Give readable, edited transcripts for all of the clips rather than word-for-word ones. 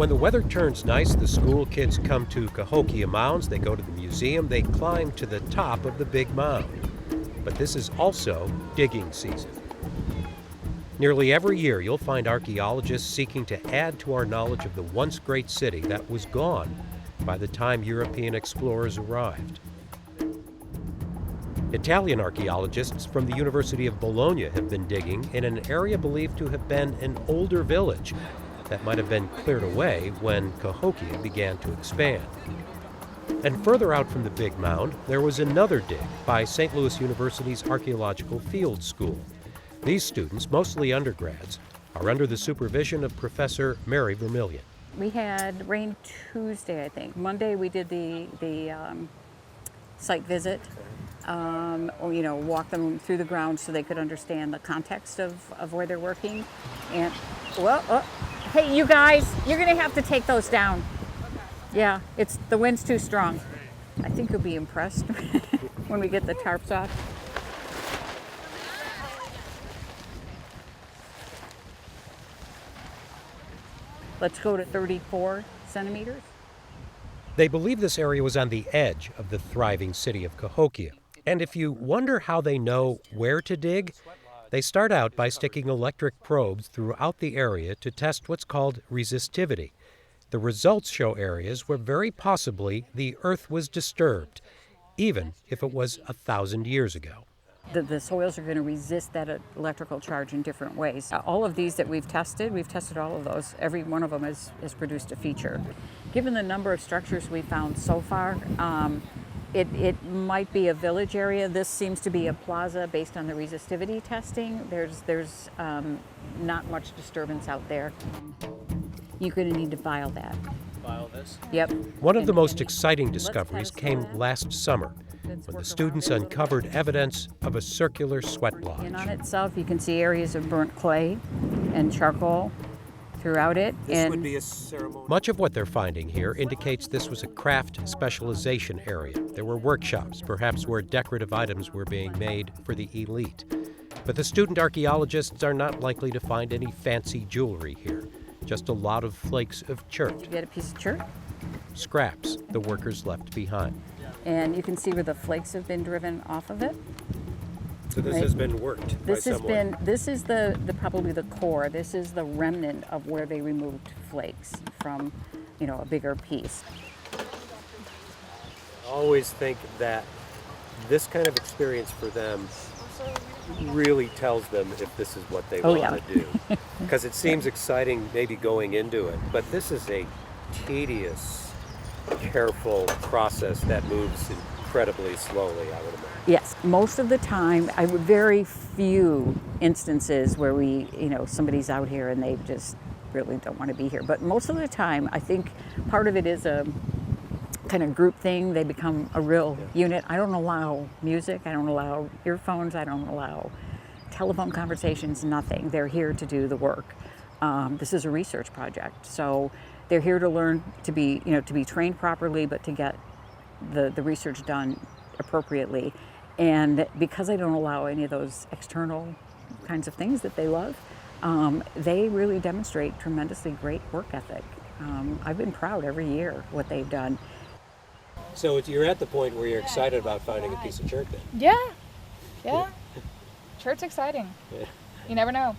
When the weather turns nice, the school kids come to Cahokia Mounds, they go to the museum, they climb to the top of the big mound. But this is also digging season. Nearly every year, you'll find archaeologists seeking to add to our knowledge of the once great city that was gone by the time European explorers arrived. Italian archaeologists from the University of Bologna have been digging in an area believed to have been an older village that might have been cleared away when Cahokia began to expand. And further out from the big mound, there was another dig by St. Louis University's Archaeological Field School. These students, mostly undergrads, are under the supervision of Professor Mary Vermillion. We had rain Tuesday, I think. Monday we did the site visit, walk them through the ground so they could understand the context of where they're working. And, hey, you guys, you're gonna have to take those down. Yeah, the wind's too strong. I think you'll be impressed when we get the tarps off. Let's go to 34 centimeters. They believe this area was on the edge of the thriving city of Cahokia. And if you wonder how they know where to dig, they start out by sticking electric probes throughout the area to test what's called resistivity. The results show areas where very possibly the earth was disturbed, even if it was 1,000 years ago. The soils are going to resist that electrical charge in different ways. All of these that we've tested all of those. Every one of them has produced a feature. Given the number of structures we found so far, it might be a village area. This seems to be a plaza based on the resistivity testing. There's not much disturbance out there. You're going to need to file that. File this? Yep. One of the most exciting discoveries came last summer, when the students uncovered evidence of a circular sweat lodge. And on itself, you can see areas of burnt clay and charcoal throughout it. This would be a ceremony. Much of what they're finding here indicates this was a craft specialization area. There were workshops, perhaps where decorative items were being made for the elite. But the student archaeologists are not likely to find any fancy jewelry here, just a lot of flakes of chert. You get a piece of chert? Scraps the workers left behind. And you can see where the flakes have been driven off of it. So this has been worked by someone. This is probably the core. This is the remnant of where they removed flakes from, a bigger piece. I always think that this kind of experience for them really tells them if this is what they want to do. Because it seems exciting maybe going into it, but this is a tedious, careful process that moves incredibly slowly, I would imagine. Yes, most of the time, very few instances where somebody's out here and they just really don't want to be here. But most of the time, I think part of it is a kind of group thing. They become a real unit. I don't allow music, I don't allow earphones, I don't allow telephone conversations, nothing. They're here to do the work. This is a research project, so they're here to learn to be trained properly, but to get the research done appropriately. And because I don't allow any of those external kinds of things that they love, they really demonstrate tremendously great work ethic. I've been proud every year what they've done. So you're at the point where you're excited about finding a piece of chert then? Yeah. Chert's exciting. Yeah. You never know.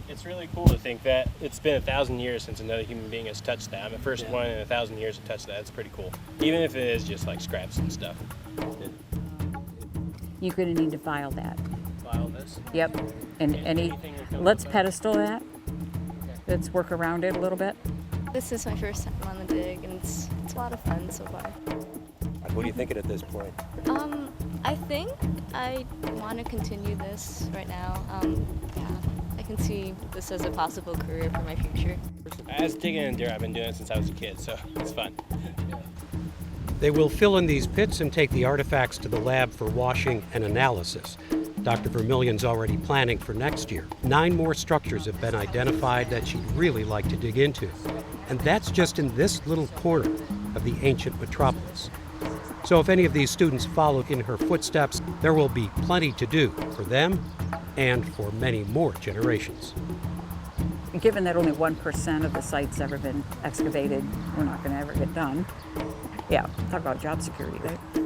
It's really cool to think that it's been 1,000 years since another human being has touched that. I'm the first one in 1,000 years to touch that. It's pretty cool. Even if it is just like scraps and stuff. You're going to need to file that. File this? Yep. And let's pedestal that. Let's work around it a little bit. This is my first time on the dig, and it's a lot of fun so far. What are you thinking at this point? I think I want to continue this right now. I can see this as a possible career for my future. As digging in dirt, I've been doing it since I was a kid, so it's fun. They will fill in these pits and take the artifacts to the lab for washing and analysis. Dr. Vermillion's already planning for next year. 9 more structures have been identified that she'd really like to dig into. And that's just in this little corner of the ancient metropolis. So if any of these students follow in her footsteps, there will be plenty to do for them and for many more generations. given that only 1% of the site's ever been excavated, we're not going to ever get done. Yeah, talk about job security, right?